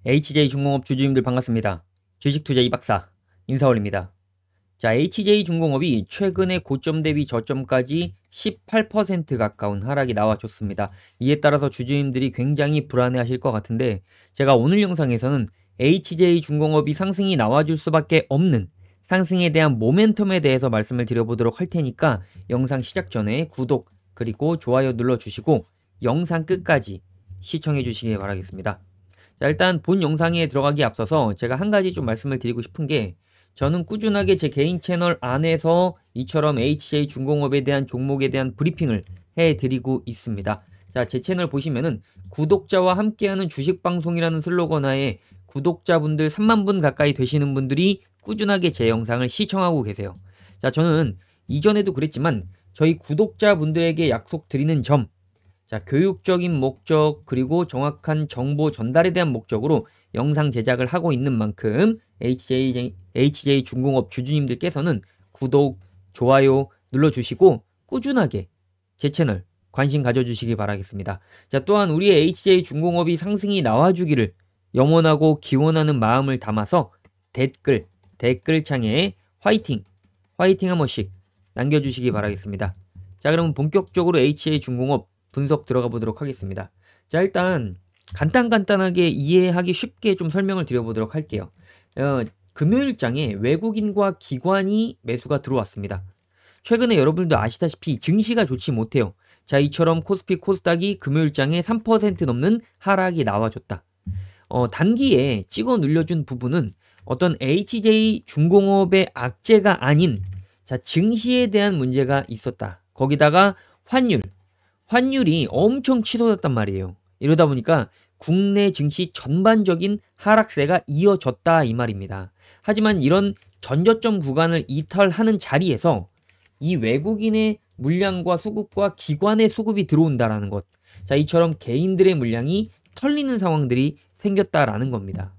HJ중공업 주주님들 반갑습니다. 주식투자 이박사 인사 올립니다. 자, HJ중공업이 최근에 고점 대비 저점까지 18% 가까운 하락이 나와줬습니다. 이에 따라서 주주님들이 굉장히 불안해하실 것 같은데, 제가 오늘 영상에서는 HJ중공업이 상승이 나와줄 수밖에 없는 상승에 대한 모멘텀에 대해서 말씀을 드려보도록 할 테니까 영상 시작 전에 구독 그리고 좋아요 눌러주시고 영상 끝까지 시청해 주시기 바라겠습니다. 자, 일단 본 영상에 들어가기 앞서서 제가 한 가지 좀 말씀을 드리고 싶은 게, 저는 꾸준하게 제 개인 채널 안에서 이처럼 HJ중공업에 대한 종목에 대한 브리핑을 해드리고 있습니다. 자, 제 채널 보시면은 구독자와 함께하는 주식방송이라는 슬로건 하에 구독자분들 3만 분 가까이 되시는 분들이 꾸준하게 제 영상을 시청하고 계세요. 자, 저는 이전에도 그랬지만 저희 구독자분들에게 약속드리는 점, 자, 교육적인 목적 그리고 정확한 정보 전달에 대한 목적으로 영상 제작을 하고 있는 만큼 HJ중공업 주주님들께서는 구독, 좋아요 눌러주시고 꾸준하게 제 채널 관심 가져주시기 바라겠습니다. 자, 또한 우리의 HJ중공업이 상승이 나와주기를 염원하고 기원하는 마음을 담아서 댓글창에 화이팅 한 번씩 남겨주시기 바라겠습니다. 자, 그럼 본격적으로 HJ중공업 분석 들어가 보도록 하겠습니다. 자, 일단 간단하게 이해하기 쉽게 좀 설명을 드려보도록 할게요. 금요일장에 외국인과 기관이 매수가 들어왔습니다. 최근에 여러분들도 아시다시피 증시가 좋지 못해요. 자, 이처럼 코스피 코스닥이 금요일장에 3% 넘는 하락이 나와줬다. 단기에 찍어 눌려준 부분은 어떤 HJ중공업의 악재가 아닌, 자, 증시에 대한 문제가 있었다. 거기다가 환율이 엄청 치솟았단 말이에요. 이러다 보니까 국내 증시 전반적인 하락세가 이어졌다 이 말입니다. 하지만 이런 전저점 구간을 이탈하는 자리에서 이 외국인의 물량과 수급과 기관의 수급이 들어온다라는 것, 자, 이처럼 개인들의 물량이 털리는 상황들이 생겼다라는 겁니다.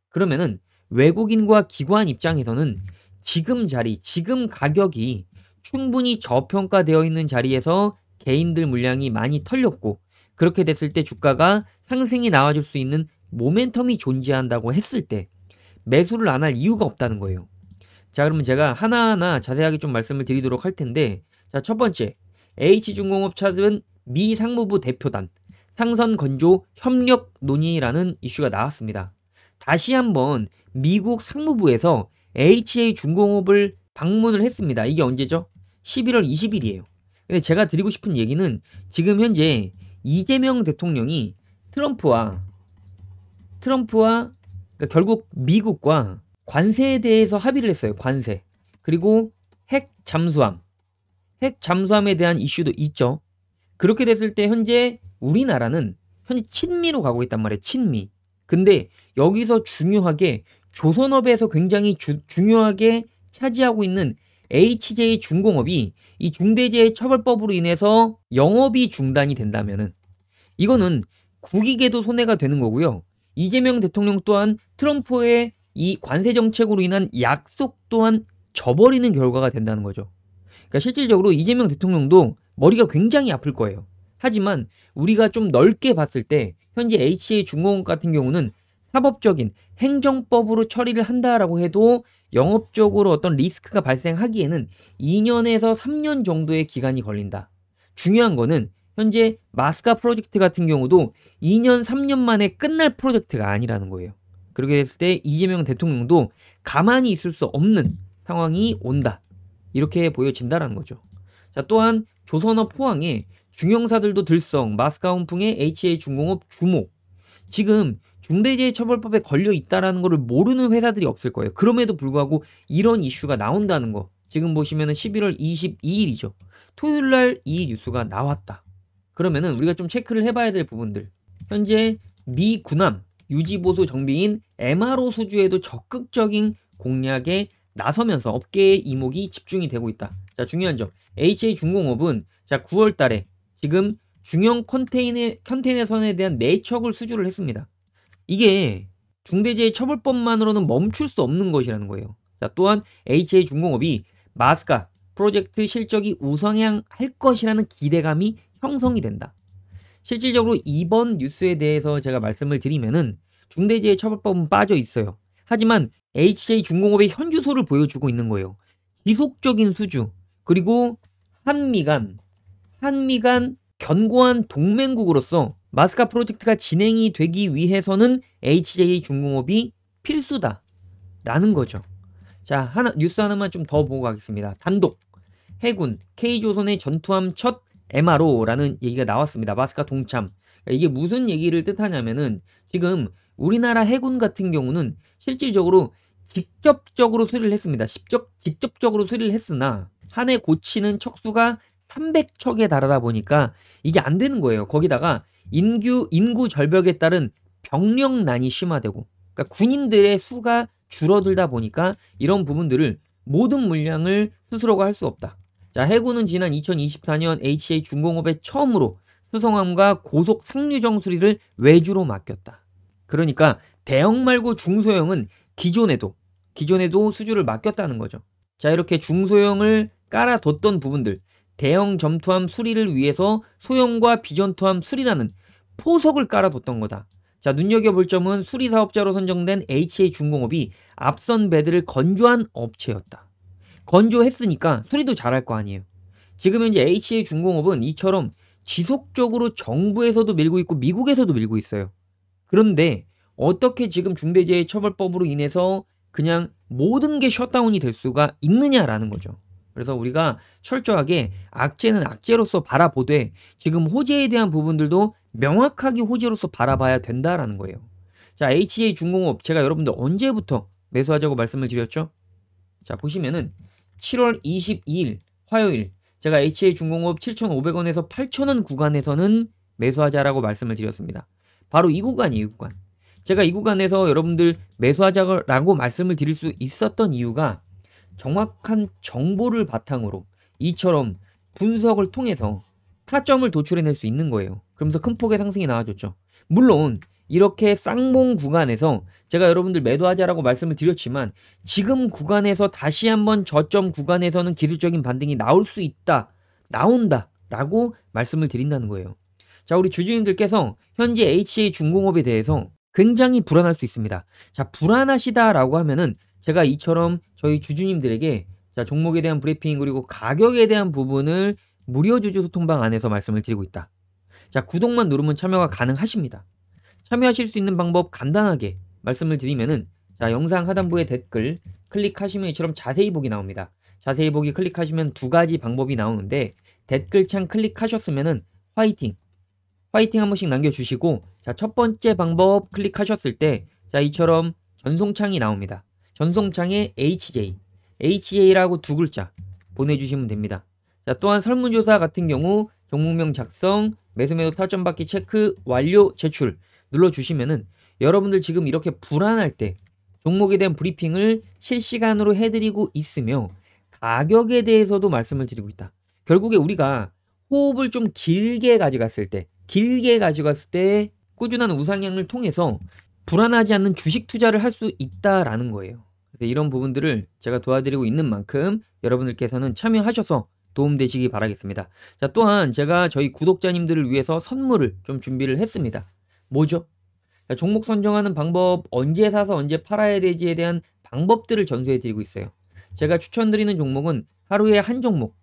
그러면은 외국인과 기관 입장에서는 지금 가격이 충분히 저평가되어 있는 자리에서 개인들 물량이 많이 털렸고, 그렇게 됐을 때 주가가 상승이 나와줄 수 있는 모멘텀이 존재한다고 했을 때 매수를 안 할 이유가 없다는 거예요. 자, 그러면 제가 하나하나 자세하게 좀 말씀을 드리도록 할 텐데, 자, 첫 번째, H중공업 찾은 미 상무부 대표단 상선 건조 협력 논의라는 이슈가 나왔습니다. 다시 한번 미국 상무부에서 HJ중공업을 방문을 했습니다. 이게 언제죠? 11월 20일이에요. 근데 제가 드리고 싶은 얘기는, 지금 현재 이재명 대통령이 트럼프와 그러니까 결국 미국과 관세에 대해서 합의를 했어요. 관세. 그리고 핵 잠수함에 대한 이슈도 있죠. 그렇게 됐을 때 현재 우리나라는 현재 친미로 가고 있단 말이에요. 친미. 근데 여기서 중요하게 조선업에서 굉장히 중요하게 차지하고 있는 HJ중공업이 이 중대재해처벌법으로 인해서 영업이 중단이 된다면은 이거는 국익에도 손해가 되는 거고요. 이재명 대통령 또한 트럼프의 이 관세 정책으로 인한 약속 또한 저버리는 결과가 된다는 거죠. 그러니까 실질적으로 이재명 대통령도 머리가 굉장히 아플 거예요. 하지만 우리가 좀 넓게 봤을 때 현재 HJ중공업 같은 경우는 사법적인 행정법으로 처리를 한다라고 해도 영업적으로 어떤 리스크가 발생하기에는 2년에서 3년 정도의 기간이 걸린다. 중요한 거는 현재 마스카 프로젝트 같은 경우도 2년, 3년 만에 끝날 프로젝트가 아니라는 거예요. 그렇게 됐을 때 이재명 대통령도 가만히 있을 수 없는 상황이 온다. 이렇게 보여진다라는 거죠. 자, 또한 조선업 포항에 중형사들도 들썩, 마스카 훈풍의 HJ중공업 주목. 지금 중대재해처벌법에 걸려 있다라는 것을 모르는 회사들이 없을 거예요. 그럼에도 불구하고 이런 이슈가 나온다는 거. 지금 보시면은 11월 22일이죠. 토요일 날 이 뉴스가 나왔다. 그러면은 우리가 좀 체크를 해봐야 될 부분들. 현재 미 군함 유지보수 정비인 MRO 수주에도 적극적인 공략에 나서면서 업계의 이목이 집중이 되고 있다. 자, 중요한 점. HJ중공업은 자, 9월 달에 지금 중형 컨테이너선에 대한 매척을 수주를 했습니다. 이게 중대재해처벌법만으로는 멈출 수 없는 것이라는 거예요. 자, 또한 HJ중공업이 마스카 프로젝트 실적이 우상향할 것이라는 기대감이 형성이 된다. 실질적으로 이번 뉴스에 대해서 제가 말씀을 드리면은 중대재해처벌법은 빠져 있어요. 하지만 HJ중공업의 현주소를 보여주고 있는 거예요. 지속적인 수주, 그리고 한미 간 견고한 동맹국으로서 마스카 프로젝트가 진행이 되기 위해서는 HJ중공업이 필수다라는 거죠. 자, 뉴스 하나만 좀 더 보고 가겠습니다. 단독 해군 K조선의 전투함 첫 MRO라는 얘기가 나왔습니다. 마스카 동참. 이게 무슨 얘기를 뜻하냐면은 지금 우리나라 해군 같은 경우는 실질적으로 직접적으로 수리를 했습니다. 직접적으로 수리를 했으나 한 해 고치는 척수가 300척에 달하다 보니까 이게 안 되는 거예요. 거기다가 인구 절벽에 따른 병력난이 심화되고, 그러니까 군인들의 수가 줄어들다 보니까 이런 부분들을 모든 물량을 스스로가 할 수 없다. 자, 해군은 지난 2024년 HJ중공업에 처음으로 수송함과 고속 상류정 수리를 외주로 맡겼다. 그러니까 대형 말고 중소형은 기존에도 수주를 맡겼다는 거죠. 자, 이렇게 중소형을 깔아뒀던 부분들, 대형 점투함 수리를 위해서 소형과 비전투함 수리라는 포석을 깔아뒀던 거다. 자, 눈여겨볼 점은 수리사업자로 선정된 HJ중공업이 앞선 배들을 건조한 업체였다. 건조했으니까 수리도 잘할 거 아니에요. 지금 현재 HJ중공업은 이처럼 지속적으로 정부에서도 밀고 있고 미국에서도 밀고 있어요. 그런데 어떻게 지금 중대재해처벌법으로 인해서 그냥 모든 게 셧다운이 될 수가 있느냐라는 거죠. 그래서 우리가 철저하게 악재는 악재로서 바라보되 지금 호재에 대한 부분들도 명확하게 호재로서 바라봐야 된다라는 거예요. 자, HJ중공업 제가 여러분들 언제부터 매수하자고 말씀을 드렸죠? 자, 보시면은 7월 22일 화요일 제가 HJ중공업 7,500원에서 8,000원 구간에서는 매수하자라고 말씀을 드렸습니다. 바로 이 구간이에요, 이 구간. 제가 이 구간에서 여러분들 매수하자라고 말씀을 드릴 수 있었던 이유가 정확한 정보를 바탕으로 이처럼 분석을 통해서 타점을 도출해낼 수 있는 거예요. 그러면서 큰 폭의 상승이 나와줬죠. 물론 이렇게 쌍봉 구간에서 제가 여러분들 매도하자라고 말씀을 드렸지만 지금 구간에서 다시 한번 저점 구간에서는 기술적인 반등이 나올 수 있다, 나온다 라고 말씀을 드린다는 거예요. 자, 우리 주주님들께서 현재 HJ중공업에 대해서 굉장히 불안할 수 있습니다. 자, 불안하시다라고 하면은 제가 이처럼 저희 주주님들에게 자, 종목에 대한 브리핑 그리고 가격에 대한 부분을 무료 주주 소통방 안에서 말씀을 드리고 있다. 자, 구독만 누르면 참여가 가능하십니다. 참여하실 수 있는 방법 간단하게 말씀을 드리면은 자, 영상 하단부에 댓글 클릭하시면 이처럼 자세히 보기 나옵니다. 자세히 보기 클릭하시면 두 가지 방법이 나오는데 댓글창 클릭하셨으면은 화이팅 한 번씩 남겨주시고 자, 첫 번째 방법 클릭하셨을 때 자, 이처럼 전송창이 나옵니다. 전송창에 HJ라고 두 글자 보내주시면 됩니다. 자, 또한 설문조사 같은 경우 종목명 작성, 매수 타점 받기 체크, 완료, 제출 눌러주시면은 여러분들 지금 이렇게 불안할 때 종목에 대한 브리핑을 실시간으로 해드리고 있으며 가격에 대해서도 말씀을 드리고 있다. 결국에 우리가 호흡을 좀 길게 가져갔을 때 꾸준한 우상향을 통해서 불안하지 않는 주식 투자를 할 수 있다라는 거예요. 그래서 이런 부분들을 제가 도와드리고 있는 만큼 여러분들께서는 참여하셔서 도움되시기 바라겠습니다. 자, 또한 제가 저희 구독자님들을 위해서 선물을 좀 준비를 했습니다. 뭐죠? 자, 종목 선정하는 방법, 언제 사서 언제 팔아야 되지에 대한 방법들을 전수해 드리고 있어요. 제가 추천드리는 종목은 하루에 한 종목,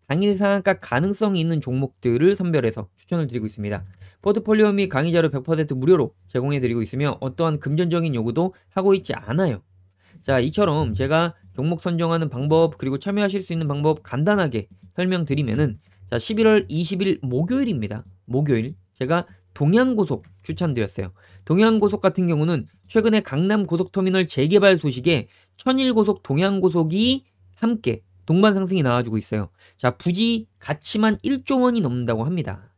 당일 상한가 가능성이 있는 종목들을 선별해서 추천을 드리고 있습니다. 포트폴리오 및 강의 자료 100% 무료로 제공해 드리고 있으며 어떠한 금전적인 요구도 하고 있지 않아요. 자, 이처럼 제가 종목 선정하는 방법 그리고 참여하실 수 있는 방법 간단하게 설명드리면은 자, 11월 20일 목요일입니다. 목요일 제가 동양고속 추천드렸어요. 동양고속 같은 경우는 최근에 강남고속터미널 재개발 소식에 천일고속 동양고속이 함께 동반 상승이 나와주고 있어요. 자, 부지 가치만 1조 원이 넘는다고 합니다.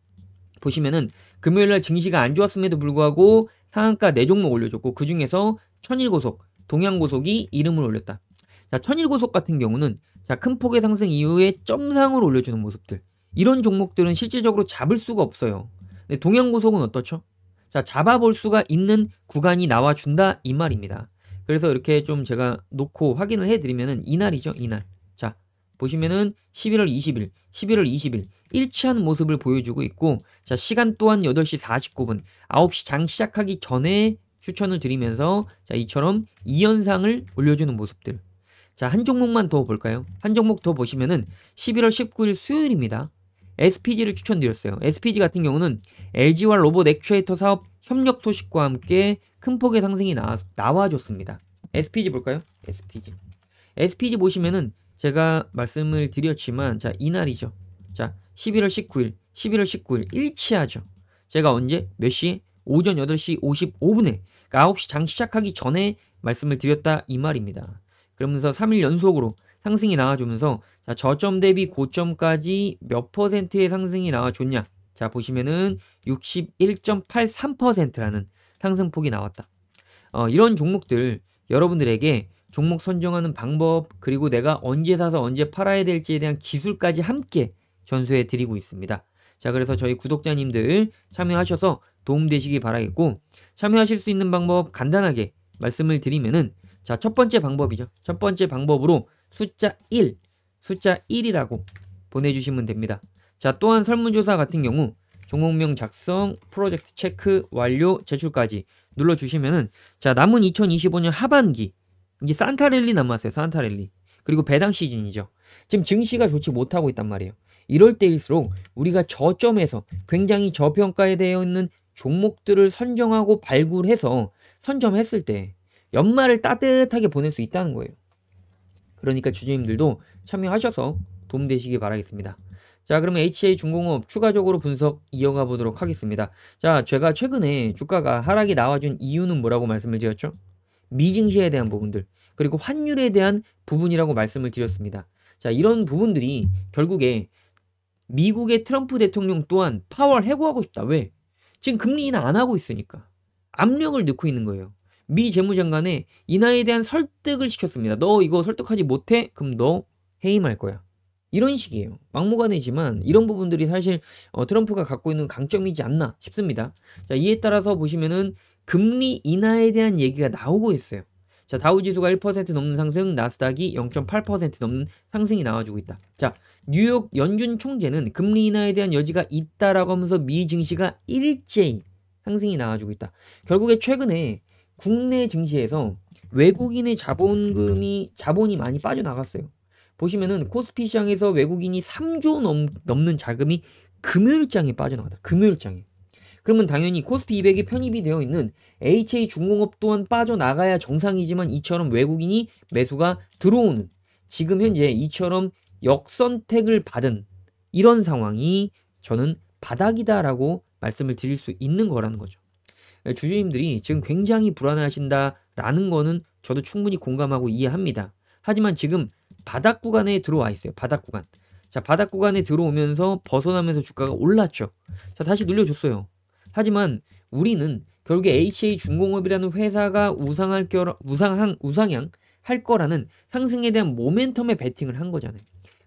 보시면은 금요일날 증시가 안 좋았음에도 불구하고 상한가 4종목 올려줬고 그 중에서 천일고속, 동양고속이 이름을 올렸다. 자, 천일고속 같은 경우는 자, 큰 폭의 상승 이후에 점상을 올려주는 모습들. 이런 종목들은 실질적으로 잡을 수가 없어요. 근데 동양고속은 어떻죠? 자, 잡아볼 수가 있는 구간이 나와준다 이 말입니다. 그래서 이렇게 좀 제가 놓고 확인을 해드리면은 이날이죠, 이날. 자, 보시면은 11월 20일 일치하는 모습을 보여주고 있고 자, 시간 또한 8시 49분 9시 장 시작하기 전에 추천을 드리면서 자, 이처럼 2연상을 올려주는 모습들. 자, 한 종목만 더 볼까요? 한 종목 더 보시면은 11월 19일 수요일입니다. SPG를 추천드렸어요. SPG 같은 경우는 LG와 로봇 액추에이터 사업 협력 소식과 함께 큰 폭의 상승이 나와줬습니다. SPG 볼까요? SPG. SPG 보시면은 제가 말씀을 드렸지만 자, 이날이죠. 자, 11월 19일 일치하죠. 제가 언제 몇 시에? 오전 8시 55분에 그러니까 9시 장 시작하기 전에 말씀을 드렸다 이 말입니다. 그러면서 3일 연속으로 상승이 나와주면서 자, 저점 대비 고점까지 몇 퍼센트의 상승이 나와줬냐? 자, 보시면은 61.83%라는 상승폭이 나왔다. 이런 종목들 여러분들에게 종목 선정하는 방법 그리고 내가 언제 사서 언제 팔아야 될지에 대한 기술까지 함께 전수해 드리고 있습니다. 자, 그래서 저희 구독자님들 참여하셔서 도움되시기 바라겠고 참여하실 수 있는 방법 간단하게 말씀을 드리면은 자, 첫 번째 방법이죠. 첫 번째 방법으로 숫자 1이라고 보내주시면 됩니다. 자, 또한 설문조사 같은 경우 종목명 작성, 프로젝트 체크, 완료, 제출까지 눌러주시면은 자, 남은 2025년 하반기 이제 산타랠리 남았어요. 산타랠리. 그리고 배당 시즌이죠. 지금 증시가 좋지 못하고 있단 말이에요. 이럴 때일수록 우리가 저점에서 굉장히 저평가에 되어 있는 종목들을 선정하고 발굴해서 선점했을 때 연말을 따뜻하게 보낼 수 있다는 거예요. 그러니까 주주님들도 참여하셔서 도움되시기 바라겠습니다. 자, 그러면 HA중공업 추가적으로 분석 이어가 보도록 하겠습니다. 자, 제가 최근에 주가가 하락이 나와준 이유는 뭐라고 말씀을 드렸죠? 미증시에 대한 부분들 그리고 환율에 대한 부분이라고 말씀을 드렸습니다. 자, 이런 부분들이 결국에 미국의 트럼프 대통령 또한 파월 해고하고 싶다. 왜? 지금 금리 인하 안 하고 있으니까 압력을 넣고 있는 거예요. 미 재무장관에 인하에 대한 설득을 시켰습니다. 너 이거 설득하지 못해? 그럼 너 해임할 거야. 이런 식이에요. 막무가내지만 이런 부분들이 사실 트럼프가 갖고 있는 강점이지 않나 싶습니다. 자, 이에 따라서 보시면은 금리 인하에 대한 얘기가 나오고 있어요. 자, 다우지수가 1% 넘는 상승, 나스닥이 0.8% 넘는 상승이 나와주고 있다. 자, 뉴욕 연준 총재는 금리 인하에 대한 여지가 있다라고 하면서 미 증시가 일제히 상승이 나와주고 있다. 결국에 최근에 국내 증시에서 외국인의 자본이 많이 빠져나갔어요. 보시면은 코스피 시장에서 외국인이 3조 넘는 자금이 금요일장에 빠져나갔다. 금요일장에. 그러면 당연히 코스피 200에 편입이 되어 있는 HA중공업 또한 빠져나가야 정상이지만 이처럼 외국인이 매수가 들어오는 지금 현재 이처럼 역선택을 받은 이런 상황이 저는 바닥이다라고 말씀을 드릴 수 있는 거라는 거죠. 주주님들이 지금 굉장히 불안해하신다라는 거는 저도 충분히 공감하고 이해합니다. 하지만 지금 바닥 구간에 들어와 있어요. 바닥 구간. 자, 바닥 구간에 들어오면서 벗어나면서 주가가 올랐죠. 자, 다시 눌려줬어요. 하지만 우리는 결국에 HA중공업이라는 회사가 우상향 할 거라는 상승에 대한 모멘텀에 베팅을 한 거잖아요.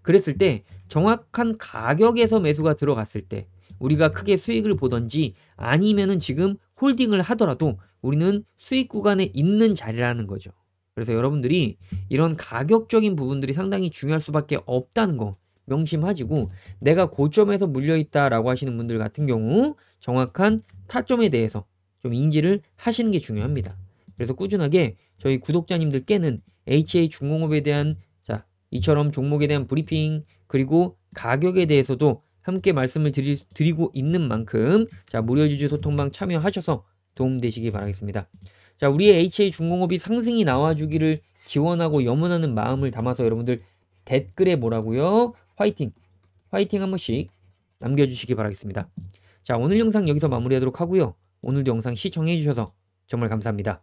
그랬을 때 정확한 가격에서 매수가 들어갔을 때 우리가 크게 수익을 보던지 아니면은 지금 홀딩을 하더라도 우리는 수익 구간에 있는 자리라는 거죠. 그래서 여러분들이 이런 가격적인 부분들이 상당히 중요할 수밖에 없다는 거 명심하시고 내가 고점에서 물려있다라고 하시는 분들 같은 경우 정확한 타점에 대해서 좀 인지를 하시는 게 중요합니다. 그래서 꾸준하게 저희 구독자님들께는 HA중공업에 대한 자, 이처럼 종목에 대한 브리핑 그리고 가격에 대해서도 함께 말씀을 드리고 있는 만큼 자, 무료주주 소통방 참여하셔서 도움되시기 바라겠습니다. 자, 우리의 HA중공업이 상승이 나와주기를 기원하고 염원하는 마음을 담아서 여러분들 댓글에 뭐라고요? 화이팅! 화이팅 한 번씩 남겨주시기 바라겠습니다. 자, 오늘 영상 여기서 마무리하도록 하고요. 오늘도 영상 시청해주셔서 정말 감사합니다.